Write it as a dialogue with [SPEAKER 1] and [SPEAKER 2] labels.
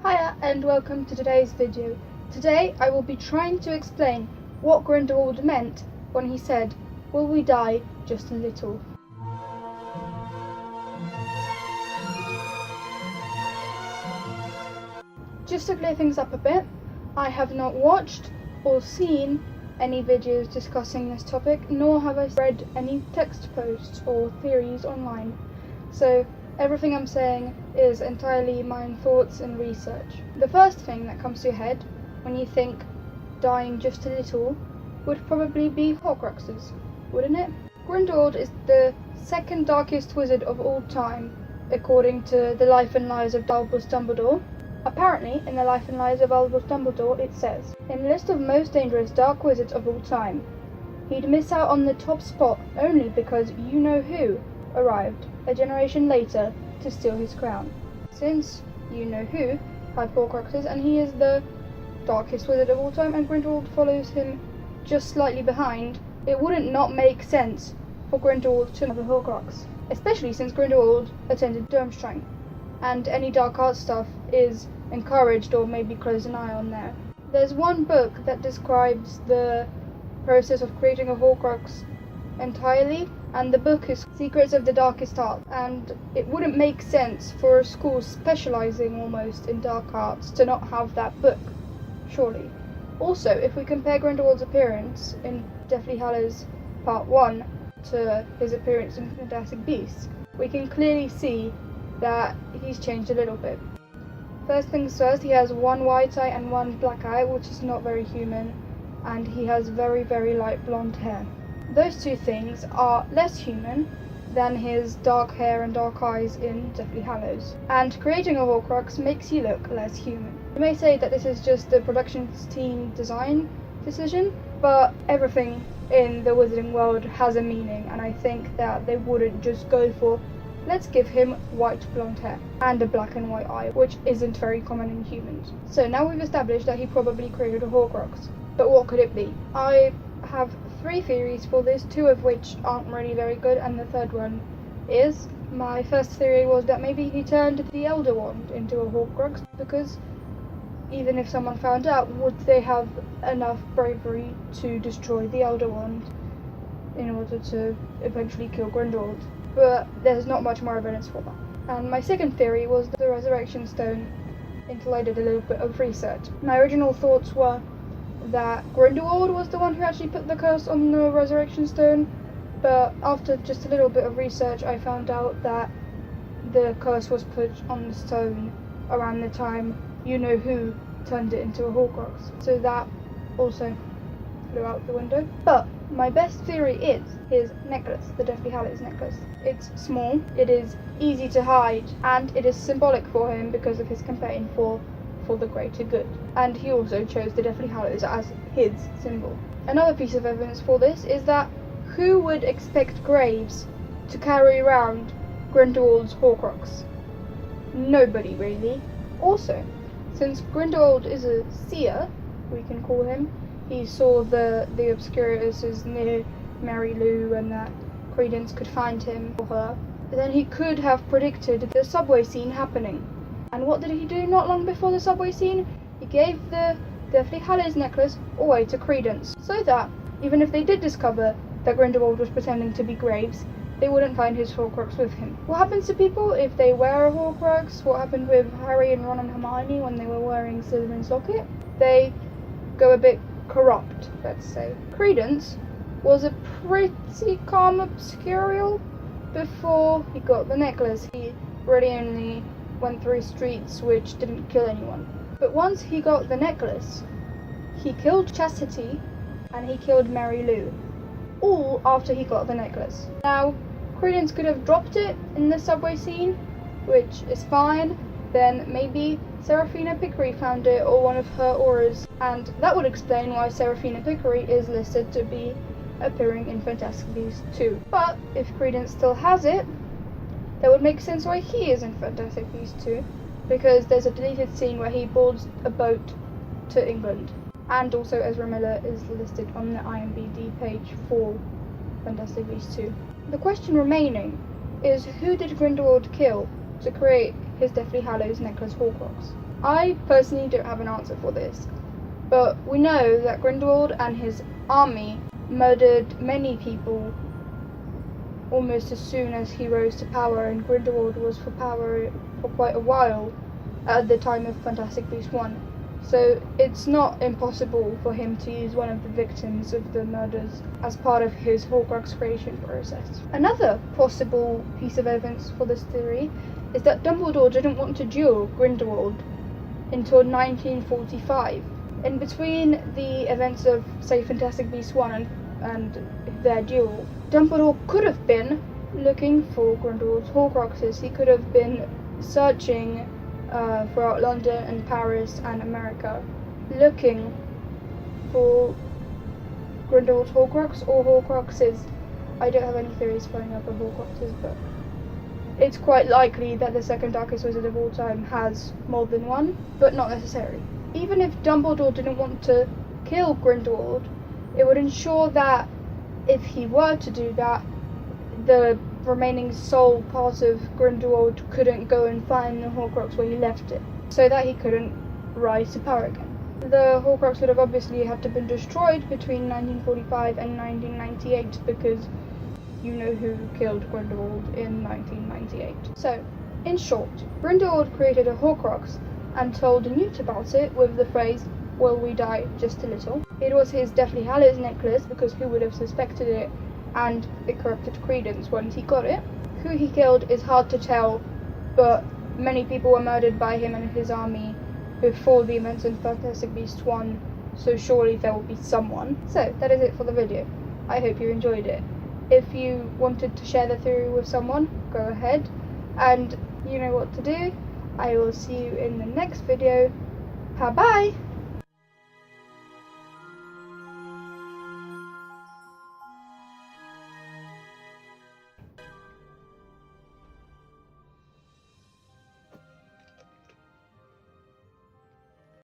[SPEAKER 1] Hiya and welcome to today's video. Today I will be trying to explain what Grindelwald meant when he said, "Will we die just a little?" Just to clear things up a bit, I have not watched or seen any videos discussing this topic, nor have I read any text posts or theories online. So everything I'm saying is entirely my own thoughts and research. The first thing that comes to your head when you think dying just a little would probably be horcruxes, wouldn't it? Grindelwald is the second darkest wizard of all time, according to the Life and Lives of Albus Dumbledore. Apparently, in the Life and Lives of Albus Dumbledore, it says, in the list of most dangerous dark wizards of all time, he'd miss out on the top spot only because you-know-who arrived a generation later to steal his crown. Since you-know-who had horcruxes and he is the darkest wizard of all time and Grindelwald follows him just slightly behind, it wouldn't not make sense for Grindelwald to have a horcrux, especially since Grindelwald attended Durmstrang, and any dark arts stuff is encouraged or maybe close an eye on there. There's one book that describes the process of creating a horcrux entirely, and the book is Secrets of the Darkest Art, and it wouldn't make sense for a school specialising almost in dark arts to not have that book, surely. Also, if we compare Grindelwald's appearance in Deathly Hallows Part 1 to his appearance in Fantastic Beasts, we can clearly see that he's changed a little bit. First things first, he has one white eye and one black eye, which is not very human, and he has very, very light blonde hair. Those two things are less human than his dark hair and dark eyes in Deathly Hallows, and creating a horcrux makes you look less human. You may say that this is just the production team design decision, but everything in the wizarding world has a meaning, and I think that they wouldn't just go for, let's give him white blonde hair and a black and white eye, which isn't very common in humans. So now we've established that he probably created a horcrux, but what could it be? I have 3 theories for this, 2 of which aren't really very good, and the third one is. My first theory was that maybe he turned the Elder Wand into a horcrux, because even if someone found out, would they have enough bravery to destroy the Elder Wand in order to eventually kill Grindelwald? But there's not much more evidence for that. And my second theory was the Resurrection Stone, until I did a little bit of research. My original thoughts were that Grindelwald was the one who actually put the curse on the Resurrection Stone, but after just a little bit of research I found out that the curse was put on the stone around the time you-know-who turned it into a horcrux, so that also flew out the window. But my best theory is his necklace, the Deathly Hallows necklace. It's small, it is easy to hide, and it is symbolic for him because of his campaign for the greater good. And he also chose the Deathly Hallows as his symbol. Another piece of evidence for this is that who would expect Graves to carry around Grindelwald's horcrux? Nobody, really. Also, since Grindelwald is a seer, we can call him, he saw the Obscurities near Mary Lou and that Credence could find him or her, then he could have predicted the subway scene happening. And what did he do not long before the subway scene? He gave the Deathly Hallows necklace away to Credence, so that, even if they did discover that Grindelwald was pretending to be Graves, they wouldn't find his horcrux with him. What happens to people if they wear a horcrux? What happened with Harry and Ron and Hermione when they were wearing Slytherin's locket? They go a bit corrupt, let's say. Credence was a pretty calm obscurial before he got the necklace. He really only went through streets which didn't kill anyone. But once he got the necklace, he killed Chastity and he killed Mary Lou, all after he got the necklace. Now, Credence could have dropped it in the subway scene, which is fine. Then maybe Seraphina Picquery found it, or one of her auras, and that would explain why Seraphina Picquery is listed to be appearing in Fantastic Beasts 2. But if Credence still has it, that would make sense why he is in Fantastic Beasts 2, because there's a deleted scene where he boards a boat to England. And also Ezra Miller is listed on the IMDb page for Fantastic Beasts 2. The question remaining is, who did Grindelwald kill to create his Deathly Hallows necklace horcrux? I personally don't have an answer for this, but we know that Grindelwald and his army murdered many people almost as soon as he rose to power, and Grindelwald was for power for quite a while at the time of Fantastic Beasts 1. So it's not impossible for him to use one of the victims of the murders as part of his horcrux creation process. Another possible piece of evidence for this theory is that Dumbledore didn't want to duel Grindelwald until 1945. In between the events of, say, Fantastic Beasts 1 and their duel, Dumbledore could have been looking for Grindelwald's horcruxes. He could have been searching throughout London and Paris and America, looking for Grindelwald's horcrux or horcruxes. I don't have any theories for any other horcruxes, but it's quite likely that the second darkest wizard of all time has more than one, but not necessarily. Even if Dumbledore didn't want to kill Grindelwald, it would ensure that if he were to do that, the remaining soul part of Grindelwald couldn't go and find the horcrux where he left it, so that he couldn't rise to power again. The horcrux would have obviously had to been destroyed between 1945 and 1998, because you know who killed Grindelwald in 1998. So, in short, Grindelwald created a horcrux and told Newt about it with the phrase, "Will we die just a little?" It was his Deathly Hallows necklace, because who would have suspected it, and it corrupted Credence once he got it. Who he killed is hard to tell, but many people were murdered by him and his army before the events in Fantastic Beasts 1, so surely there will be someone. So, that is it for the video. I hope you enjoyed it. If you wanted to share the theory with someone, go ahead, and you know what to do. I will see you in the next video. Bye bye!